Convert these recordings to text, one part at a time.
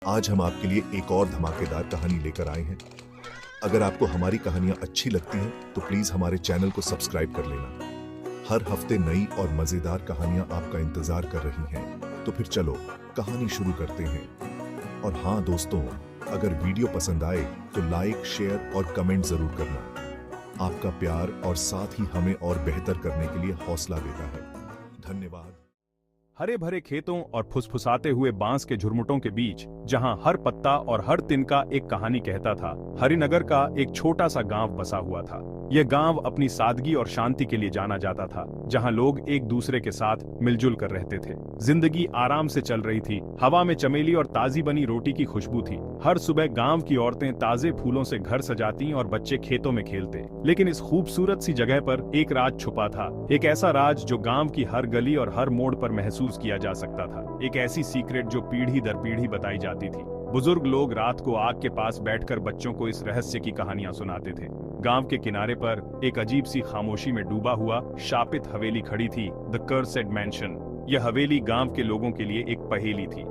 आज हम आपके लिए एक और धमाकेदार कहानी लेकर आए हैं। अगर आपको हमारी कहानियां अच्छी लगती हैं तो प्लीज हमारे चैनल को सब्सक्राइब कर लेना। हर हफ्ते नई और मजेदार कहानियां आपका इंतजार कर रही हैं। तो फिर चलो कहानी शुरू करते हैं। और हाँ दोस्तों, अगर वीडियो पसंद आए तो लाइक, शेयर और कमेंट जरूर करना। आपका प्यार और साथ ही हमें और बेहतर करने के लिए हौसला देता है। धन्यवाद। हरे भरे खेतों और फुसफुसाते हुए बांस के झुरमुटों के बीच, जहां हर पत्ता और हर तिनका एक कहानी कहता था, हरिनगर का एक छोटा सा गांव बसा हुआ था। यह गांव अपनी सादगी और शांति के लिए जाना जाता था, जहां लोग एक दूसरे के साथ मिलजुल कर रहते थे। जिंदगी आराम से चल रही थी। हवा में चमेली और ताजी बनी रोटी की खुशबू थी। हर सुबह गांव की औरतें ताजे फूलों से घर सजाती और बच्चे खेतों में खेलते। लेकिन इस खूबसूरत सी जगह पर एक राज छुपा था। एक ऐसा राज जो गांव की हर गली और हर मोड़ पर महसूस किया जा सकता था। एक ऐसी सीक्रेट जो पीढ़ी दर पीढ़ी बताई जाती थी। बुजुर्ग लोग रात को आग के पास बैठकर बच्चों को इस रहस्य की कहानियां सुनाते थे। गांव के किनारे पर एक अजीब सी खामोशी में डूबा हुआ शापित हवेली खड़ी थी, द कर्सेड मैंशन। यह हवेली गांव के लोगों के लिए एक पहेली थी।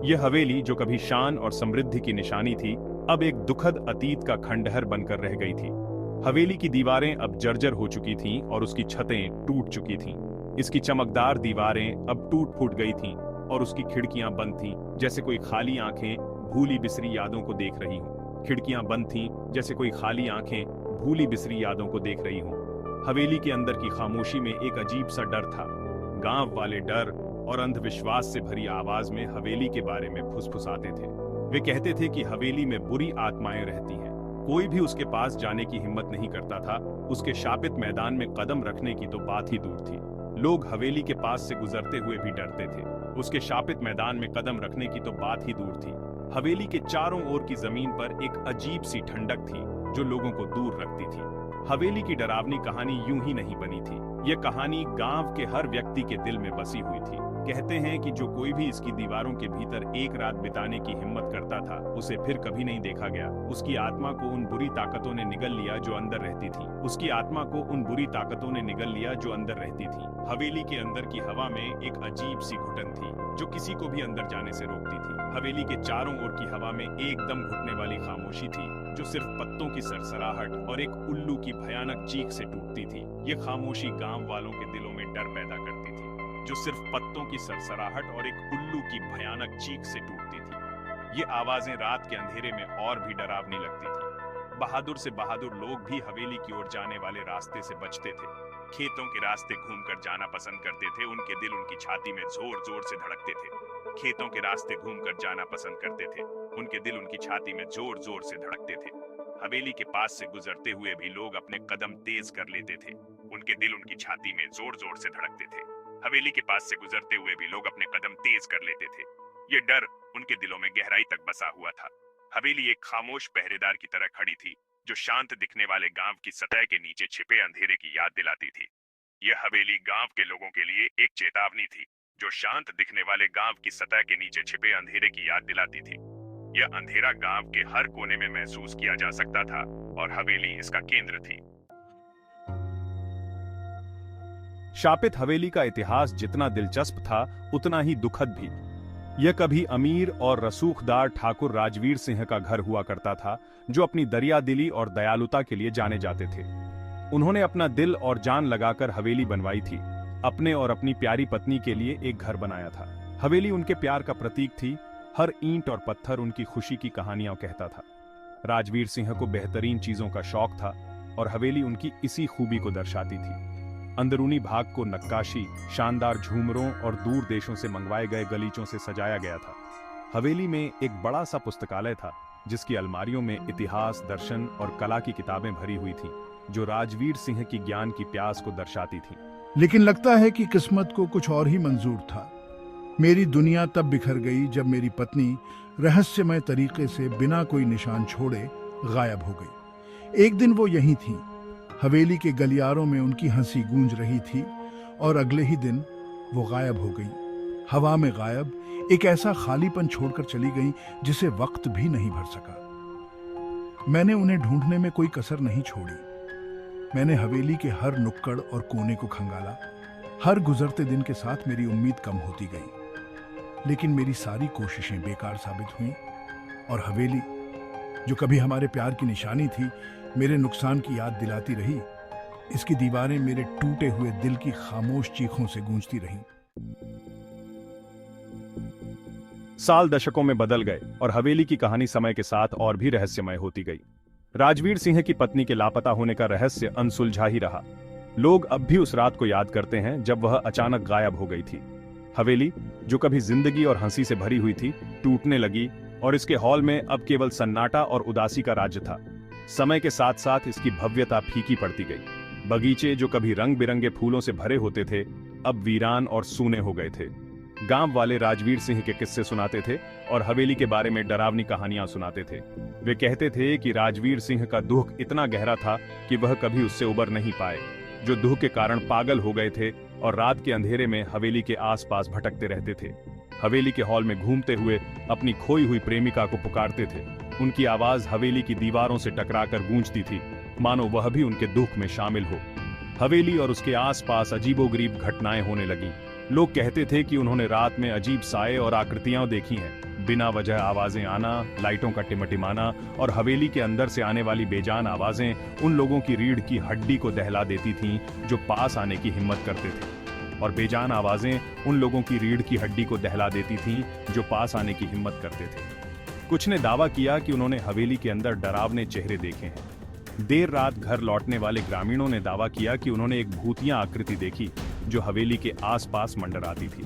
यह हवेली जो कभी शान और समृद्धि की निशानी थी, अब एक दुखद अतीत का खंडहर बनकर रह गई थी। हवेली की दीवारें अब जर्जर हो चुकी थीं और उसकी छतें टूट चुकी थीं। इसकी चमकदार दीवारें अब टूट फूट गई थीं और उसकी खिड़कियां बंद थीं, जैसे कोई खाली आंखें भूली बिसरी यादों को देख रही हों। खिड़कियां बंद थीं जैसे कोई खाली आंखें भूली बिसरी यादों को देख रही हों। हवेली के अंदर की खामोशी में एक अजीब सा डर था। गांव वाले डर और अंधविश्वास से भरी आवाज में हवेली के बारे में फुसफुसाते थे। वे कहते थे कि हवेली में बुरी आत्माएं रहती हैं। कोई भी उसके पास जाने की हिम्मत नहीं करता था। उसके शापित मैदान में कदम रखने की तो बात ही दूर थी। लोग हवेली के पास से गुजरते हुए भी डरते थे। उसके शापित मैदान में कदम रखने की तो बात ही दूर थी। हवेली के चारों ओर की जमीन पर एक अजीब सी ठंडक थी जो लोगों को दूर रखती थी। हवेली की डरावनी कहानी यूं ही नहीं बनी थी। यह कहानी गांव के हर व्यक्ति के दिल में बसी हुई थी। कहते हैं कि जो कोई भी इसकी दीवारों के भीतर एक रात बिताने की हिम्मत करता था, उसे फिर कभी नहीं देखा गया। उसकी आत्मा को उन बुरी ताकतों ने निगल लिया जो अंदर रहती थी। उसकी आत्मा को उन बुरी ताकतों ने निगल लिया जो अंदर रहती थी। हवेली के अंदर की हवा में एक अजीब सी घुटन थी जो किसी को भी अंदर जाने से रोकती थी। हवेली के चारों ओर की हवा में एकदम घुटने वाली खामोशी थी जो सिर्फ पत्तों की सरसराहट और एक उल्लू की भयानक चीख से टूटती थी। ये खामोशी गांव वालों के दिलों में डर पैदा करती थी, जो सिर्फ पत्तों की सरसराहट और एक उल्लू की भयानक चीख से टूटती थी। ये आवाजें रात के अंधेरे में और भी डरावनी लगती थी। बहादुर से बहादुर लोग भी हवेली की ओर जाने वाले रास्ते से बचते थे। खेतों के रास्ते घूमकर जाना पसंद करते थे। उनके दिल उनकी छाती में जोर जोर से धड़कते थे। खेतों के रास्ते घूमकर जाना पसंद करते थे। उनके दिल उनकी छाती में जोर जोर से धड़कते थे। हवेली के पास से गुजरते हुए भी लोग अपने कदम तेज कर लेते थे। उनके दिल उनकी छाती में जोर जोर से धड़कते थे। हवेली के पास से गुजरते हुए भी लोग अपने कदम तेज कर लेते थे। ये डर उनके दिलों में गहराई तक बसा हुआ था। हवेली एक खामोश पहरेदार की तरह खड़ी थी, जो शांत दिखने वाले गांव की सतह के नीचे छिपे अंधेरे की याद दिलाती थी। यह हवेली गांव के लोगों के लिए एक चेतावनी थी, जो शांत दिखने वाले गांव की सतह के नीचे छिपे अंधेरे की याद दिलाती थी। यह अंधेरा गांव के हर कोने में महसूस किया जा सकता था और हवेली इसका केंद्र थी। शापित हवेली का इतिहास जितना दिलचस्प था, उतना ही दुखद भी। यह कभी अमीर और रसूखदार ठाकुर राजवीर सिंह का घर हुआ करता था, जो अपनी दरियादिली और दयालुता के लिए जाने जाते थे। उन्होंने अपना दिल और जान लगाकर हवेली बनवाई थी। अपने और अपनी प्यारी पत्नी के लिए एक घर बनाया था। हवेली उनके प्यार का प्रतीक थी। हर ईंट और पत्थर उनकी खुशी की कहानियां कहता था। राजवीर सिंह को बेहतरीन चीजों का शौक था और हवेली उनकी इसी खूबी को दर्शाती थी। अंदरूनी भाग को नक्काशी, शानदार झूमरों और दूर देशों से मंगवाए गए गलीचों से सजाया गया था। हवेली में एक बड़ा सा पुस्तकालय था, जिसकी अलमारियों में इतिहास, दर्शन और कला की किताबें भरी हुई थीं, जो राजवीर सिंह की ज्ञान की प्यास को दर्शाती थीं। लेकिन लगता है कि किस्मत को कुछ और ही मंजूर था। मेरी दुनिया तब बिखर गई जब मेरी पत्नी रहस्यमय तरीके से बिना कोई निशान छोड़े गायब हो गई। एक दिन वो यहीं थी। हवेली के गलियारों में उनकी हंसी गूंज रही थी और अगले ही दिन वो गायब हो गई। हवा में गायब, एक ऐसा खालीपन छोड़कर चली गई जिसे वक्त भी नहीं भर सका। मैंने उन्हें ढूंढने में कोई कसर नहीं छोड़ी। मैंने हवेली के हर नुक्कड़ और कोने को खंगाला। हर गुजरते दिन के साथ मेरी उम्मीद कम होती गई, लेकिन मेरी सारी कोशिशें बेकार साबित हुईं। और हवेली, जो कभी हमारे प्यार की निशानी थी, मेरे नुकसान की याद दिलाती रही। इसकी दीवारें मेरे टूटे हुए दिल की खामोश चीखों से गूंजती रहीं। साल दशकों में बदल गए और हवेली की कहानी समय के साथ और भी रहस्यमय होती गई। राजवीर सिंह की पत्नी के लापता होने का रहस्य अनसुलझा ही रहा। लोग अब भी उस रात को याद करते हैं जब वह अचानक गायब हो गई थी। हवेली, जो कभी जिंदगी और हंसी से भरी हुई थी, टूटने लगी और इसके हॉल में अब केवल सन्नाटा और उदासी का राज्य था। समय के साथ साथ इसकी भव्यता फीकी पड़ती गई। बगीचे, जो कभी रंग बिरंगे फूलों से भरे होते थे, अब वीरान और सूने हो गए थे। गांव वाले राजवीर सिंह के किस्से सुनाते थे और हवेली के बारे में डरावनी कहानियां सुनाते थे। वे कहते थे कि राजवीर सिंह का दुख इतना गहरा था कि वह कभी उससे उबर नहीं पाए, जो दुख के कारण पागल हो गए थे और रात के अंधेरे में हवेली के आसपास भटकते रहते थे। हवेली के हॉल में घूमते हुए अपनी खोई हुई प्रेमिका को पुकारते थे। उनकी आवाज हवेली की दीवारों से टकराकर गूंजती थी, मानो वह भी उनके दुख में शामिल हो। हवेली और उसके आसपास अजीबोगरीब घटनाएं होने लगी। लोग कहते थे कि उन्होंने रात में अजीब साए और आकृतियां देखी हैं। बिना वजह आवाजें आना, लाइटों का टिमटिमाना और हवेली के अंदर से आने वाली बेजान आवाजें उन लोगों की रीढ़ की हड्डी को दहला देती थीं जो पास आने की हिम्मत करते थे। और बेजान आवाजें उन लोगों की रीढ़ की हड्डी को दहला देती थीं जो पास आने की हिम्मत करते थे। कुछ ने दावा किया कि उन्होंने हवेली के अंदर डरावने चेहरे देखे हैं। देर रात घर लौटने वाले ग्रामीणों ने दावा किया कि उन्होंने एक भूतिया आकृति देखी जो हवेली के आसपास मंडराती थी।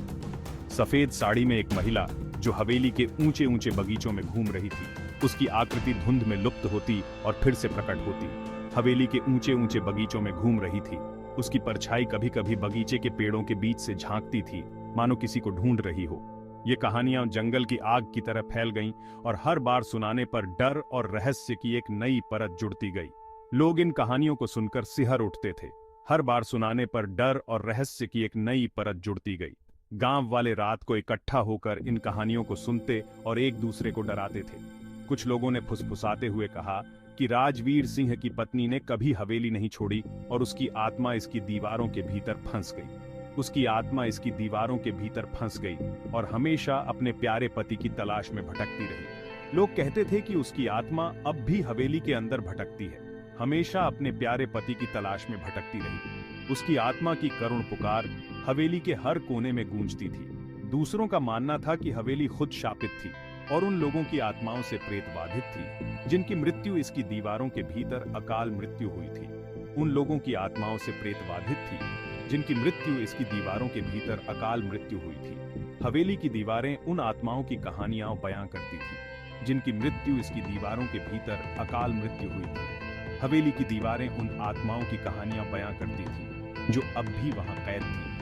सफेद साड़ी में एक महिला जो हवेली के ऊंचे ऊंचे बगीचों में घूम रही थी। उसकी आकृति धुंध में लुप्त होती और फिर से प्रकट होती। हवेली के ऊंचे ऊंचे बगीचों में घूम रही थी। उसकी परछाई कभी कभी बगीचे के पेड़ों के बीच से झांकती थी, मानो किसी को ढूंढ रही हो। ये कहानियां जंगल की आग की तरह फैल गईं और हर बार सुनाने पर डर और रहस्य की एक नई परत जुड़ती गई। लोग इन कहानियों को सुनकर सिहर उठते थे। हर बार सुनाने पर डर और रहस्य की एक नई परत जुड़ती गई। गांव वाले रात को इकट्ठा होकर इन कहानियों को सुनते और एक दूसरे को डराते थे। कुछ लोगों ने फुसफुसाते हुए कहा कि राजवीर सिंह की पत्नी ने कभी हवेली नहीं छोड़ी और उसकी आत्मा इसकी दीवारों के भीतर फंस गई। उसकी आत्मा इसकी दीवारों के भीतर फंस गई और हमेशा अपने प्यारे पति की तलाश में भटकती रही। लोग कहते थे कि उसकी आत्मा अब भी हवेली के अंदर भटकती है, हमेशा अपने प्यारे पति की तलाश में भटकती रही। उसकी आत्मा की करुण पुकार हवेली के हर कोने में गूंजती थी। दूसरों का मानना था कि हवेली खुद शापित थी और उन लोगों की आत्माओं से प्रेत बाधित थी जिनकी मृत्यु इसकी दीवारों के भीतर अकाल मृत्यु हुई थी। उन लोगों की आत्माओं से प्रेत बाधित थी जिनकी मृत्यु इसकी दीवारों के भीतर अकाल मृत्यु हुई थी। हवेली की दीवारें उन आत्माओं की कहानियां बयां करती थी जिनकी मृत्यु इसकी दीवारों के भीतर अकाल मृत्यु हुई थी। हवेली की दीवारें उन आत्माओं की कहानियां बयां करती थी जो अब भी वहां कैद थी।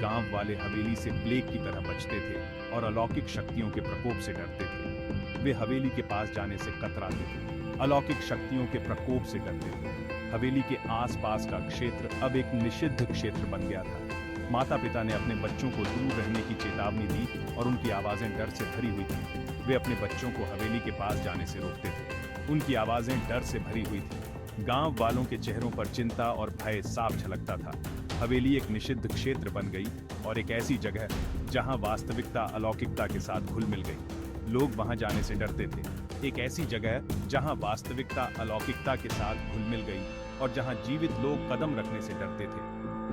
गांव वाले हवेली से प्लेग की तरह बचते थे और अलौकिक शक्तियों के प्रकोप से डरते थे। वे हवेली के पास जाने से कतराते थे, अलौकिक शक्तियों के प्रकोप से डरते थे। हवेली के आसपास का क्षेत्र अब एक निषिद्ध क्षेत्र बन गया था। माता पिता ने अपने बच्चों को दूर रहने की चेतावनी दी और उनकी आवाजें डर से भरी हुई थी। वे अपने बच्चों को हवेली के पास जाने से रोकते थे। उनकी आवाजें डर से भरी हुई थी। गांव वालों के चेहरों पर चिंता और भय साफ झलकता था। हवेली एक निषिद्ध क्षेत्र बन गई और एक ऐसी जगह जहां वास्तविकता अलौकिकता के साथ घुल मिल गई। लोग वहां जाने से डरते थे। एक ऐसी जगह जहां वास्तविकता अलौकिकता के साथ घुल मिल गई और जहां जीवित लोग कदम रखने से डरते थे।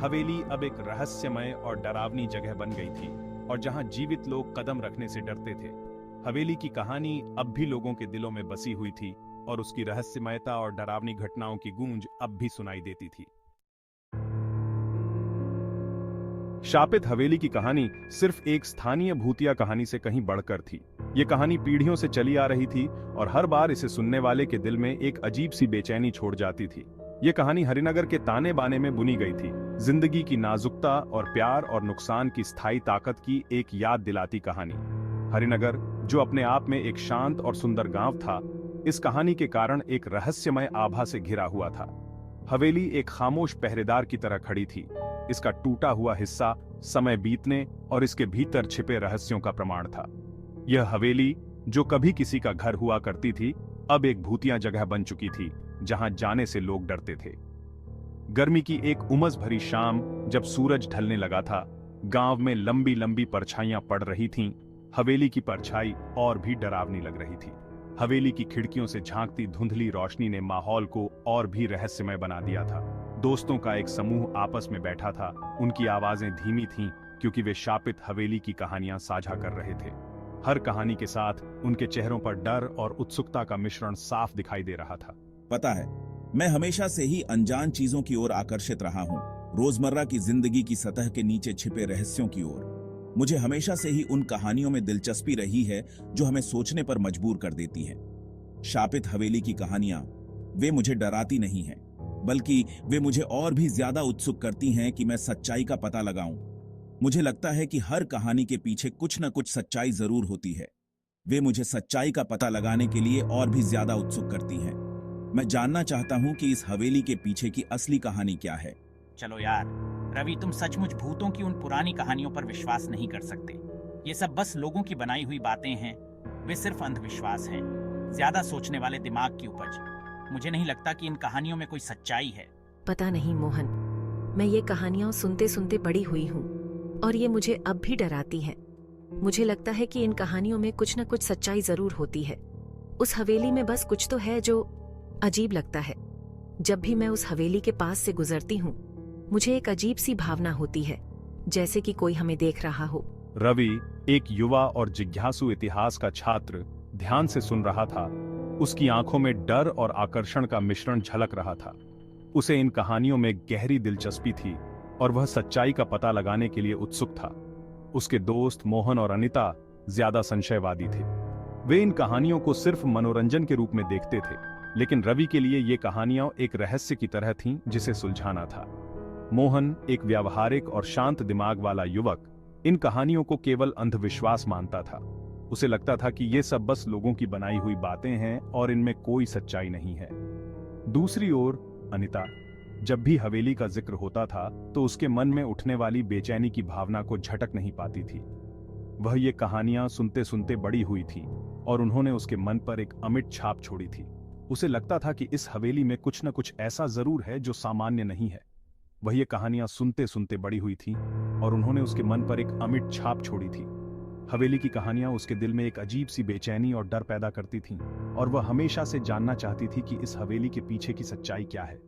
हवेली अब एक रहस्यमय और डरावनी जगह बन गई थी और जहां जीवित लोग कदम रखने से डरते थे। हवेली की कहानी अब भी लोगों के दिलों में बसी हुई थी और उसकी रहस्यमयता और डरावनी घटनाओं की गूंज अब भी सुनाई देती थी। शापित हवेली की कहानी सिर्फ एक स्थानीय भूतिया कहानी से कहीं बढ़कर थी। ये कहानी पीढ़ियों से चली आ रही थी और हर बार इसे सुनने वाले के दिल में एक अजीब सी बेचैनी छोड़ जाती थी। ये कहानी हरिनगर के ताने बाने में बुनी गई थी। जिंदगी की नाजुकता और प्यार और नुकसान की स्थायी ताकत की एक याद दिलाती कहानी। हरिनगर, जो अपने आप में एक शांत और सुंदर गांव था, इस कहानी के कारण एक रहस्यमय आभा से घिरा हुआ था। हवेली एक खामोश पहरेदार की तरह खड़ी थी। इसका टूटा हुआ हिस्सा समय बीतने और इसके भीतर छिपे रहस्यों का प्रमाण था। यह हवेली, जो कभी किसी का घर हुआ करती थी, अब एक भूतिया जगह बन चुकी थी जहां जाने से लोग डरते थे। गर्मी की एक उमस भरी शाम जब सूरज ढलने लगा था, गांव में लंबी लंबी परछाइयां पड़ रही थीं। हवेली की परछाई और भी डरावनी लग रही थी। हवेली की खिड़कियों से झांकती धुंधली रोशनी ने माहौल को और भी रहस्यमय बना दिया था। दोस्तों का एक समूह आपस में बैठा था। उनकी आवाजें धीमी थीं क्योंकि वे शापित हवेली की कहानियां साझा कर रहे थे। हर कहानी के साथ उनके चेहरों पर डर और उत्सुकता का मिश्रण साफ दिखाई दे रहा था। पता है, मैं हमेशा से ही अनजान चीजों की ओर आकर्षित रहा हूँ, रोजमर्रा की जिंदगी की सतह के नीचे छिपे रहस्यों की ओर। मुझे हमेशा से ही उन कहानियों में दिलचस्पी रही है जो हमें सोचने पर मजबूर कर देती हैं। शापित हवेली की कहानियां, वे मुझे डराती नहीं हैं, बल्कि वे मुझे और भी ज्यादा उत्सुक करती हैं कि मैं सच्चाई का पता लगाऊं। मुझे लगता है कि हर कहानी के पीछे कुछ न कुछ सच्चाई जरूर होती है। वे मुझे सच्चाई का पता लगाने के लिए और भी ज्यादा उत्सुक करती हैं। मैं जानना चाहता हूं कि इस हवेली के पीछे की असली कहानी क्या है। चलो यार, रवि, तुम सचमुच भूतों की उन पुरानी कहानियों पर विश्वास नहीं कर सकते। ये सब बस लोगों की बनाई हुई बातें हैं। वे सिर्फ अंधविश्वास हैं, ज्यादा सोचने वाले दिमाग की उपज। मुझे नहीं लगता कि इन कहानियों में कोई सच्चाई है। पता नहीं मोहन, मैं ये कहानियां सुनते सुनते बड़ी हुई हूँ और ये मुझे अब भी डराती हैं। मुझे लगता है कि इन कहानियों में कुछ न कुछ सच्चाई जरूर होती है। उस हवेली में बस कुछ तो है जो अजीब लगता है। जब भी मैं उस हवेली के पास से गुजरती हूँ, मुझे एक अजीब सी भावना होती है, जैसे कि कोई हमें देख रहा हो। रवि, एक युवा और जिज्ञासु इतिहास का छात्र, ध्यान से सुन रहा था। उसकी आंखों में डर और आकर्षण का मिश्रण झलक रहा था। उसे इन कहानियों में गहरी दिलचस्पी थी और वह सच्चाई का पता लगाने के लिए उत्सुक था। उसके दोस्त मोहन और अनिता ज्यादा संशयवादी थे। वे इन कहानियों को सिर्फ मनोरंजन के रूप में देखते थे, लेकिन रवि के लिए ये कहानियां एक रहस्य की तरह थीं जिसे सुलझाना था। मोहन, एक व्यावहारिक और शांत दिमाग वाला युवक, इन कहानियों को केवल अंधविश्वास मानता था। उसे लगता था कि ये सब बस लोगों की बनाई हुई बातें हैं और इनमें कोई सच्चाई नहीं है। दूसरी ओर अनिता, जब भी हवेली का जिक्र होता था तो उसके मन में उठने वाली बेचैनी की भावना को झटक नहीं पाती थी। वह ये कहानियां सुनते सुनते बड़ी हुई थी और उन्होंने उसके मन पर एक अमिट छाप छोड़ी थी। उसे लगता था कि इस हवेली में कुछ न कुछ ऐसा जरूर है जो सामान्य नहीं है। वह ये कहानियां सुनते सुनते बड़ी हुई थी और उन्होंने उसके मन पर एक अमिट छाप छोड़ी थी। हवेली की कहानियां उसके दिल में एक अजीब सी बेचैनी और डर पैदा करती थीं और वह हमेशा से जानना चाहती थी कि इस हवेली के पीछे की सच्चाई क्या है।